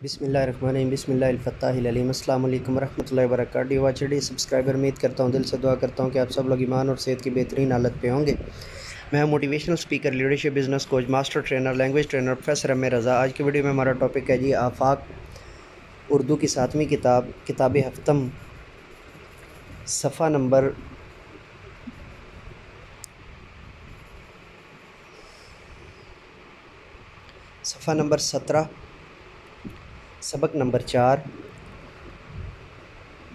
بسم اللہ الرحمن الرحیم بسم اللہ الفتاح العلیم السلام علیکم ورحمۃ اللہ وبرکاتہ۔ واچڈی سبسکرائبر امید کرتا ہوں، دل سے دعا کرتا ہوں کہ آپ سب لوگ ایمان اور صحت کی بہترین حالت پہ ہوں گے۔ میں motivational speaker, leadership, business coach, master trainer, language trainer professor M Raza. آج کی ویڈیو میں ہمارا ٹاپک ہے جی آفاق، اردو کی 7ویں کتاب ہفتم، صفحہ نمبر 17، سبق نمبر 4،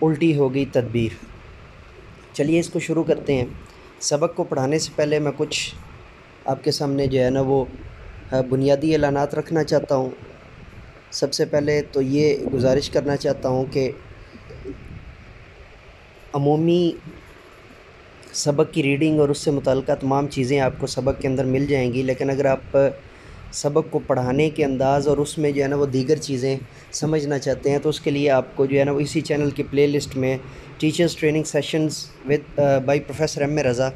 الٹی ہو گئی تدبیر۔ چلیے اس کو شروع کرتے ہیں۔ سبق کو پڑھانے سے پہلے میں کچھ آپ کے سامنے جو ہے نا وہ بنیادی اعلانات رکھنا چاہتا ہوں۔ سب سے پہلے تو یہ گزارش کرنا چاہتا ہوں کہ عمومی سبق کی ریڈنگ اور اس سے متعلقہ تمام چیزیں آپ کو سبق کے اندر مل جائیں گی، لیکن اگر آپ سبق کو پڑھانے کے انداز اور اس میں جو ہے نا وہ دیگر چیزیں سمجھنا چاہتے ہیں تو اس کے لیے آپ کو جو ہے نا وہ اسی چینل کی پلے لسٹ میں teachers training sessions with by professor M Raza,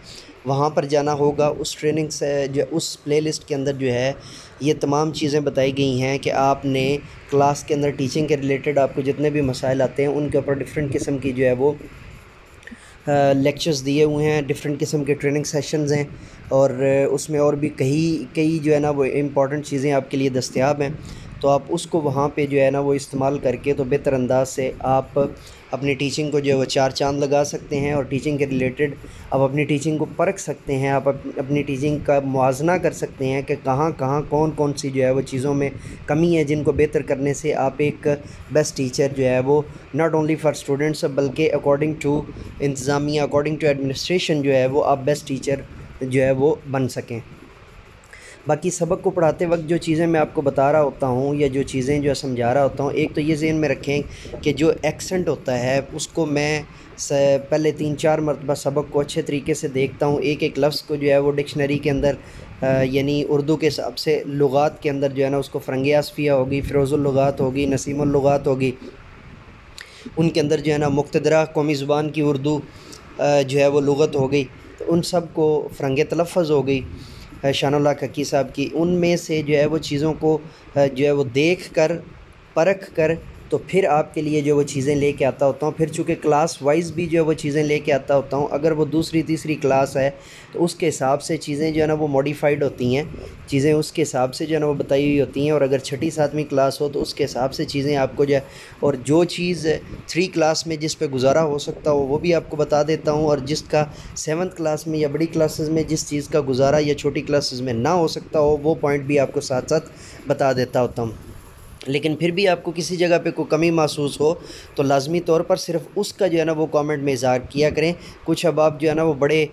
وہاں پر جانا ہوگا۔ اس ٹریننگ سے جو اس پلے لسٹ کے اندر جو ہے یہ تمام چیزیں بتائی گئی ہیں کہ آپ نے کلاس کے اندر ٹیچنگ کے ریلیٹڈ آپ کو جتنے بھی مسائل آتے ہیں ان کے اوپر ڈفرینٹ قسم کی جو ہے وہ لیکچرز دیے ہوئے ہیں، ڈفرینٹ قسم کے ٹریننگ سیشنز ہیں، اور اس میں اور بھی کئی جو ہے نا وہ امپورٹنٹ چیزیں آپ کے لیے دستیاب ہیں۔ تو آپ اس کو وہاں پہ جو ہے نا وہ استعمال کر کے تو بہتر انداز سے آپ اپنی ٹیچنگ کو جو ہے وہ 4 چاند لگا سکتے ہیں، اور ٹیچنگ کے ریلیٹڈ آپ اپنی ٹیچنگ کو پرکھ سکتے ہیں۔ آپ اپنی ٹیچنگ کا موازنہ کر سکتے ہیں کہ کہاں کون سی جو ہے وہ چیزوں میں کمی ہے، جن کو بہتر کرنے سے آپ ایک بیسٹ ٹیچر جو ہے وہ ناٹ اونلی فار اسٹوڈنٹس بلکہ اکارڈنگ ٹو انتظامیہ، اکارڈنگ ٹو ایڈمنسٹریشن جو ہے وہ آپ بیسٹ ٹیچر جو ہے وہ بن سکیں۔ باقی سبق کو پڑھاتے وقت جو چیزیں میں آپ کو بتا رہا ہوتا ہوں یا جو چیزیں جو سمجھا رہا ہوتا ہوں، ایک تو یہ ذہن میں رکھیں کہ جو ایکسنٹ ہوتا ہے اس کو میں پہلے 3-4 مرتبہ سبق کو اچھے طریقے سے دیکھتا ہوں، ایک لفظ کو جو ہے وہ ڈکشنری کے اندر یعنی اردو کے حساب سے لغات کے اندر جو ہے نا اس کو فرنگِ آصفیہ ہوگی، فیروز اللغات ہوگی، نسیم اللغات ہوگی، ان کے اندر جو ہے نا مقتدرہ قومی زبان کی اردو جو ہے وہ لغت ہو گئی، تو ان سب کو فرنگ تلفظ ہو گئی شان اللہ ککی صاحب کی، ان میں سے جو ہے وہ چیزوں کو جو ہے وہ دیکھ کر پرکھ کر تو پھر آپ کے لیے جو وہ چیزیں لے کے آتا ہوتا ہوں۔ پھر چونکہ کلاس وائز بھی جو ہے وہ چیزیں لے کے آتا ہوتا ہوں، اگر وہ دوسری تیسری کلاس ہے تو اس کے حساب سے چیزیں جو ہے نا وہ موڈیفائڈ ہوتی ہیں، چیزیں اس کے حساب سے جو ہے نا وہ بتائی ہوئی ہوتی ہیں، اور اگر 6ٹھی 7ویں کلاس ہو تو اس کے حساب سے چیزیں آپ کو جو ہے، اور جو چیز 3 کلاس میں جس پہ گزارا ہو سکتا ہو وہ بھی آپ کو بتا دیتا ہوں، اور جس کا 7th کلاس میں یا بڑی کلاسز میں جس چیز کا گزارا یا چھوٹی کلاسز میں نہ ہو سکتا ہو وہ پوائنٹ بھی آپ کو ساتھ ساتھ بتا دیتا ہوتا ہوں۔ لیکن پھر بھی آپ کو کسی جگہ پہ کوئی کمی محسوس ہو تو لازمی طور پر صرف اس کا جو ہے نا وہ کامنٹ میں اظہار کیا کریں۔ کچھ اب آپ جو ہے نا وہ بڑے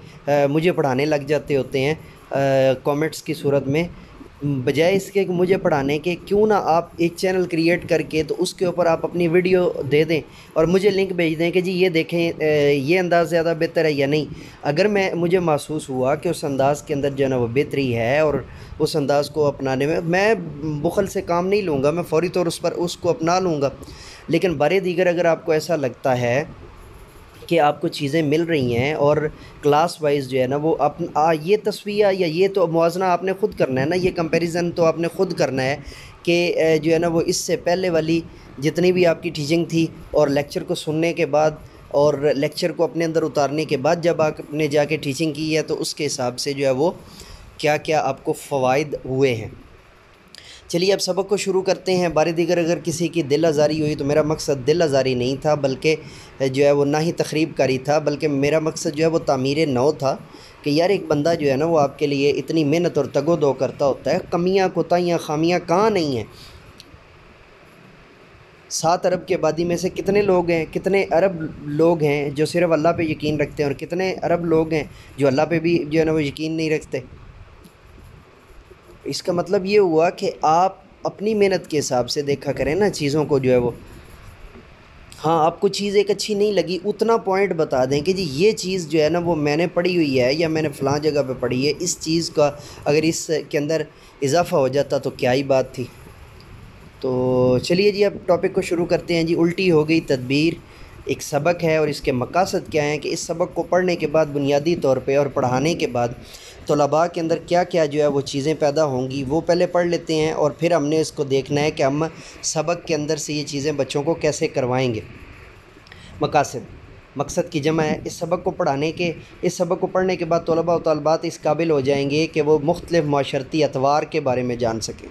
مجھے پڑھانے لگ جاتے ہوتے ہیں کامنٹس کی صورت میں، بجائے اس کے کہ مجھے پڑھانے کے کیوں نہ آپ ایک چینل کریٹ کر کے تو اس کے اوپر آپ اپنی ویڈیو دے دیں اور مجھے لنک بھیج دیں کہ جی یہ دیکھیں یہ انداز زیادہ بہتر ہے یا نہیں۔ اگر مجھے محسوس ہوا کہ اس انداز کے اندر جو ہے نا وہ بہتری ہے اور اس انداز کو اپنانے میں بخل سے کام نہیں لوں گا، میں فوری طور اس کو اپنا لوں گا۔ لیکن برے دیگر اگر آپ کو ایسا لگتا ہے کہ آپ کو چیزیں مل رہی ہیں اور کلاس وائز جو ہے نا وہ یہ تصفیہ یا یہ تو موازنہ آپ نے خود کرنا ہے نا، یہ کمپیریزن تو آپ نے خود کرنا ہے کہ جو ہے نا وہ اس سے پہلے والی جتنی بھی آپ کی ٹیچنگ تھی اور لیکچر کو سننے کے بعد اور لیکچر کو اپنے اندر اتارنے کے بعد جب آپ نے جا کے ٹیچنگ کی ہے تو اس کے حساب سے جو ہے وہ کیا کیا آپ کو فوائد ہوئے ہیں۔ چلیے اب سبق کو شروع کرتے ہیں۔ بارے دیگر اگر کسی کی دل آزاری ہوئی تو میرا مقصد دل آزاری نہیں تھا، بلکہ جو ہے وہ نہ ہی تخریب کاری تھا، بلکہ میرا مقصد جو ہے وہ تعمیر نو تھا کہ یار ایک بندہ جو ہے نا وہ آپ کے لیے اتنی محنت اور تگ و دو کرتا ہوتا ہے، کمیاں کوتاہیاں خامیاں کہاں نہیں ہیں۔ 7 ارب کی آبادی میں سے کتنے لوگ ہیں، کتنے ارب لوگ ہیں جو صرف اللہ پہ یقین رکھتے ہیں، اور کتنے ارب لوگ ہیں جو اللہ پہ بھی جو ہے نا وہ یقین نہیں رکھتے۔ اس کا مطلب یہ ہوا کہ آپ اپنی محنت کے حساب سے دیکھا کریں نا چیزوں کو جو ہے وہ، ہاں آپ کو چیز ایک اچھی نہیں لگی اتنا پوائنٹ بتا دیں کہ جی یہ چیز جو ہے نا وہ میں نے پڑھی ہوئی ہے یا میں نے فلاں جگہ پہ پڑھی ہے، اس چیز کا اگر اس کے اندر اضافہ ہو جاتا تو کیا ہی بات تھی۔ تو چلیے جی اب ٹاپک کو شروع کرتے ہیں۔ جی الٹی ہو گئی تدبیر ایک سبق ہے، اور اس کے مقاصد کیا ہیں کہ اس سبق کو پڑھنے کے بعد بنیادی طور پہ اور پڑھانے کے بعد طلباء کے اندر کیا کیا جو ہے وہ چیزیں پیدا ہوں گی وہ پہلے پڑھ لیتے ہیں، اور پھر ہم نے اس کو دیکھنا ہے کہ ہم سبق کے اندر سے یہ چیزیں بچوں کو کیسے کروائیں گے۔ مقصد کی جمع ہے۔ اس سبق کو پڑھنے کے بعد طلباء و طالبات اس قابل ہو جائیں گے کہ وہ مختلف معاشرتی اطوار کے بارے میں جان سکیں۔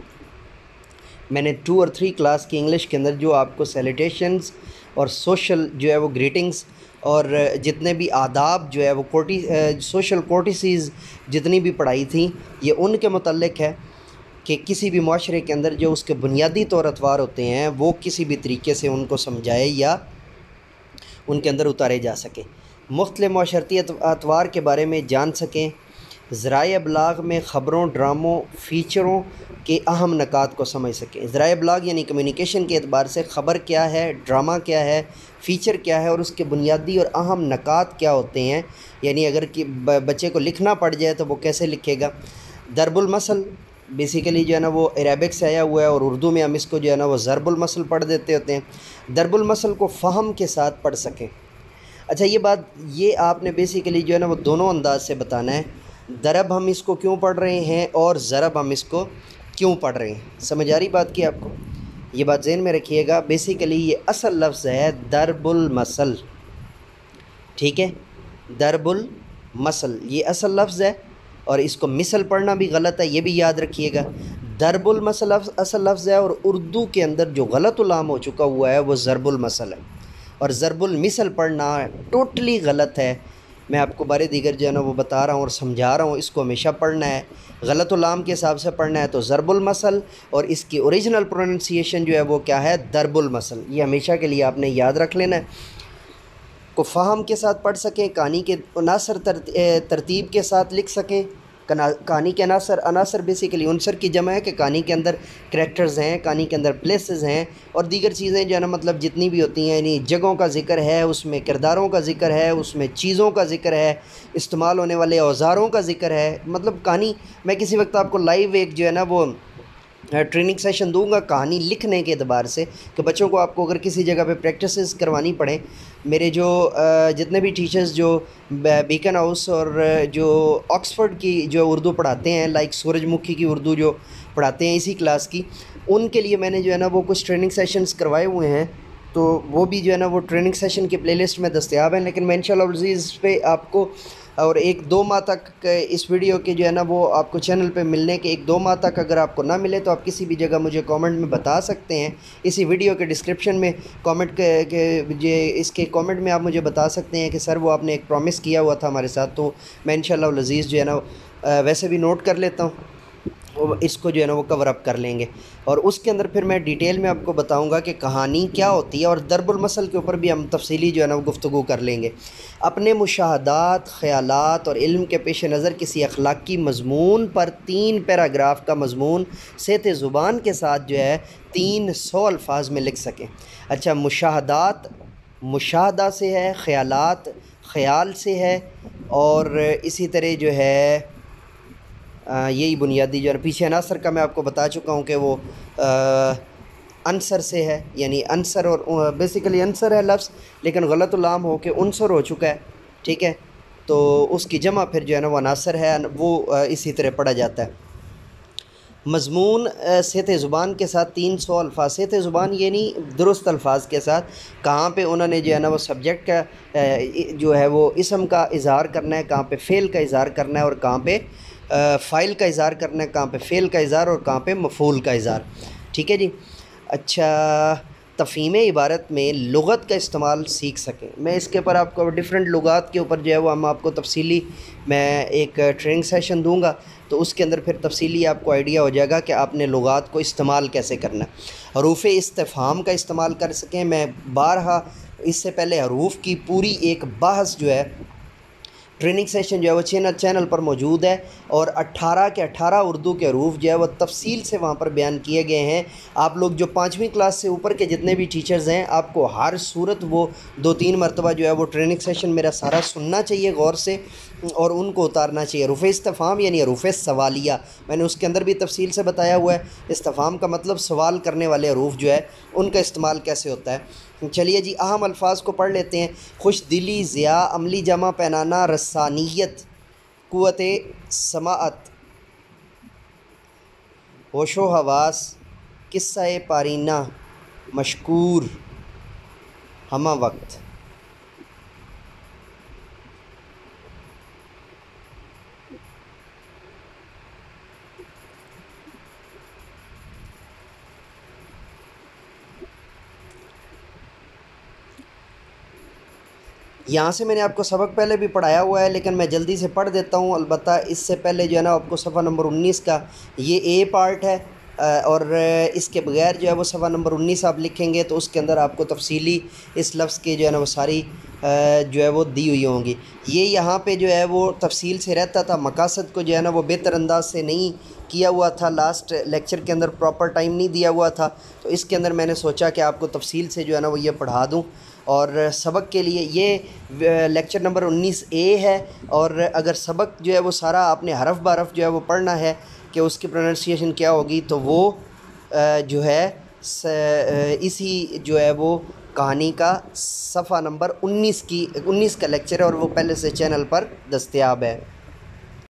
میں نے 2 اور 3 کلاس کی انگلش کے اندر جو آپ کو سیلیٹیشنز اور سوشل جو ہے وہ گریٹنگز اور جتنے بھی آداب جو ہے وہ سوشل کورٹیسیز جتنی بھی پڑھائی تھیں، یہ ان کے متعلق ہے کہ کسی بھی معاشرے کے اندر جو اس کے بنیادی طور اطوار ہوتے ہیں وہ کسی بھی طریقے سے ان کو سمجھائے یا ان کے اندر اتارے جا سکیں، مختلف معاشرتی اطوار کے بارے میں جان سکیں، ذرائع ابلاغ میں خبروں، ڈراموں، فیچروں کے اہم نکات کو سمجھ سکیں۔ ذرائع ابلاغ یعنی کمیونیکیشن کے اعتبار سے خبر کیا ہے، ڈرامہ کیا ہے، فیچر کیا ہے، اور اس کے بنیادی اور اہم نکات کیا ہوتے ہیں، یعنی اگر بچے کو لکھنا پڑ جائے تو وہ کیسے لکھے گا۔ ضرب المثل بیسیکلی جو ہے نا وہ عربک سے آیا ہوا ہے، اور اردو میں ہم اس کو جو ہے نا وہ ضرب المثل پڑھ دیتے ہوتے ہیں۔ ضرب المثل کو فہم کے ساتھ پڑھ سکیں۔ اچھا یہ آپ نے بیسیکلی جو ہے نا وہ دونوں انداز سے بتانا ہے، ضرب ہم اس کو کیوں پڑھ رہے ہیں اور ضرب ہم اس کو کیوں پڑھ رہے ہیں۔ سمجھ آ رہی بات کی آپ کو؟ یہ بات ذہن میں رکھیے گا، بیسیکلی یہ اصل لفظ ہے ضرب المثل، ٹھیک ہے، ضرب المثل یہ اصل لفظ ہے، اور اس کو مثل پڑھنا بھی غلط ہے، یہ بھی یاد رکھیے گا۔ ضرب المثل اصل لفظ ہے، اور اردو کے اندر جو غلط العام ہو چکا ہوا ہے وہ ضرب المثل ہے، اور ضرب المثل پڑھنا ٹوٹلی غلط ہے۔ میں آپ کو بارے دیگر جو ہے نا وہ بتا رہا ہوں اور سمجھا رہا ہوں، اس کو ہمیشہ پڑھنا ہے، غلط العام کے حساب سے پڑھنا ہے تو ضرب المثل، اور اس کی اوریجنل پروننسیشن جو ہے وہ کیا ہے، ضرب المثل۔ یہ ہمیشہ کے لیے آپ نے یاد رکھ لینا ہے۔ کو فہم کے ساتھ پڑھ سکیں، کہانی کے عناصر ترتیب کے ساتھ لکھ سکیں۔ کہانی کے عناصر بیسیکلی عنصر کی جمع ہے کہ کہانی کے اندر کریکٹرز ہیں، کہانی کے اندر پلیسز ہیں، اور دیگر چیزیں جو ہے نا مطلب جتنی بھی ہوتی ہیں، یعنی جگہوں کا ذکر ہے، اس میں کرداروں کا ذکر ہے، اس میں چیزوں کا ذکر ہے، استعمال ہونے والے اوزاروں کا ذکر ہے۔ مطلب کہانی میں کسی وقت آپ کو لائیو ایک جو ہے نا وہ ٹریننگ سیشن دوں گا کہانی لکھنے کے اعتبار سے، کہ بچوں کو آپ کو اگر کسی جگہ پہ پریکٹسز کروانی پڑیں۔ میرے جو جتنے بھی ٹیچرز جو بیکن ہاؤس اور جو آکسفورڈ کی جو اردو پڑھاتے ہیں، لائک سورج مکھی کی اردو جو پڑھاتے ہیں اسی کلاس کی، ان کے لیے میں نے جو ہے نا وہ کچھ ٹریننگ سیشنز کروائے ہوئے ہیں، تو وہ بھی جو ہے نا وہ ٹریننگ سیشن کی پلے لسٹ میں دستیاب ہیں۔ لیکن میں انشاءاللہ العزیز پہ آپ کو اور 1-2 ماہ تک اس ویڈیو کے جو ہے نا وہ آپ کو چینل پہ ملنے کے 1-2 ماہ تک اگر آپ کو نہ ملے تو آپ کسی بھی جگہ مجھے کامنٹ میں بتا سکتے ہیں، اسی ویڈیو کے ڈسکرپشن میں کامنٹ اس کے کامنٹ میں آپ مجھے بتا سکتے ہیں کہ سر وہ آپ نے ایک پرومس کیا ہوا تھا ہمارے ساتھ، تو میں انشاءاللہ العزیز جو ہے نا ویسے بھی نوٹ کر لیتا ہوں، اس کو جو ہے نا وہ کور اپ کر لیں گے، اور اس کے اندر پھر میں ڈیٹیل میں آپ کو بتاؤں گا کہ کہانی کیا ہوتی ہے، اور ضرب المثل کے اوپر بھی ہم تفصیلی جو ہے نا وہ گفتگو کر لیں گے۔ اپنے مشاہدات، خیالات اور علم کے پیش نظر کسی اخلاقی مضمون پر 3 پیراگراف کا مضمون صحت زبان کے ساتھ جو ہے 300 الفاظ میں لکھ سکیں۔ اچھا، مشاہدات مشاہدہ سے ہے، خیالات خیال سے ہے، اور اسی طرح جو ہے یہی بنیادی جو ہے پیچھے عناصر کا میں آپ کو بتا چکا ہوں کہ وہ عنصر سے ہے، یعنی عنصر، اور بیسیکلی عنصر ہے لفظ لیکن غلط العام ہو کے عنصر ہو چکا ہے، ٹھیک ہے، تو اس کی جمع پھر جو ہے نا وہ عناصر ہے، وہ اسی طرح پڑھا جاتا ہے۔ مضمون صحت زبان کے ساتھ 300 الفاظ، صحت زبان یعنی درست الفاظ کے ساتھ، کہاں پہ انہوں نے جو ہے نا وہ سبجیکٹ کا جو ہے وہ اسم کا اظہار کرنا ہے، کہاں پہ فعل کا اظہار کرنا ہے، اور کہاں پہ فاعل کا اظہار کرنا ہے، کہاں پہ فعل کا اظہار اور کہاں پہ مفعول کا اظہار، ٹھیک ہے جی۔ اچھا، تفہیم عبارت میں لغت کا استعمال سیکھ سکیں۔ میں اس کے اوپر آپ کو ڈیفرنٹ لغات کے اوپر جو ہے وہ ہم آپ کو تفصیلی میں ایک ٹریننگ سیشن دوں گا، تو اس کے اندر پھر تفصیلی آپ کو آئیڈیا ہو جائے گا کہ آپ نے لغات کو استعمال کیسے کرنا ہے۔ حروف استفہام کا استعمال کر سکیں۔ میں بارہا اس سے پہلے حروف کی پوری ایک بحث جو ہے ٹریننگ سیشن جو ہے وہ چینل پر موجود ہے، اور 18 کے 18 اردو کے حروف جو ہے وہ تفصیل سے وہاں پر بیان کیے گئے ہیں۔ آپ لوگ جو 5ویں کلاس سے اوپر کے جتنے بھی ٹیچرز ہیں، آپ کو ہر صورت وہ 2-3 مرتبہ جو ہے وہ ٹریننگ سیشن میرا سارا سننا چاہیے غور سے، اور ان کو اتارنا چاہیے۔ حروف استفہام یعنی حروف سوالیہ، میں نے اس کے اندر بھی تفصیل سے بتایا ہوا ہے۔ استفہام کا مطلب سوال کرنے والے حروف جو ہے ان کا استعمال کیسے ہوتا ہے۔ چلیے جی، اہم الفاظ کو پڑھ لیتے ہیں۔ خوش دلی، ضیاء، عملی جمع، پہنانا، رسانیت، قوت سماعت، ہوش و حواس، قصہ پارینہ، مشکور، ہمہ وقت۔ یہاں سے میں نے آپ کو سبق پہلے بھی پڑھایا ہوا ہے، لیکن میں جلدی سے پڑھ دیتا ہوں۔ البتہ اس سے پہلے جو ہے نا آپ کو صفحہ نمبر 19 کا یہ اے پارٹ ہے، اور اس کے بغیر جو ہے وہ صفحہ نمبر 19 آپ لکھیں گے تو اس کے اندر آپ کو تفصیلی اس لفظ کے جو ہے نا وہ ساری جو ہے وہ دی ہوئی ہوں گی۔ یہ یہاں پہ جو ہے وہ تفصیل سے رہتا تھا، مقاصد کو جو ہے نا وہ بہتر انداز سے نہیں کیا ہوا تھا، لاسٹ لیکچر کے اندر پراپر ٹائم نہیں دیا ہوا تھا، تو اس کے اندر میں نے سوچا کہ آپ کو تفصیل سے جو ہے نا وہ یہ پڑھا دوں۔ اور سبق کے لیے یہ لیکچر نمبر 19A ہے، اور اگر سبق جو ہے وہ سارا آپ نے حرف بحرف جو ہے وہ پڑھنا ہے کہ اس کی پروننسیشن کیا ہوگی، تو وہ جو ہے اسی جو ہے وہ کہانی کا صفحہ نمبر 19 کا لیکچر ہے، اور وہ پہلے سے چینل پر دستیاب ہے۔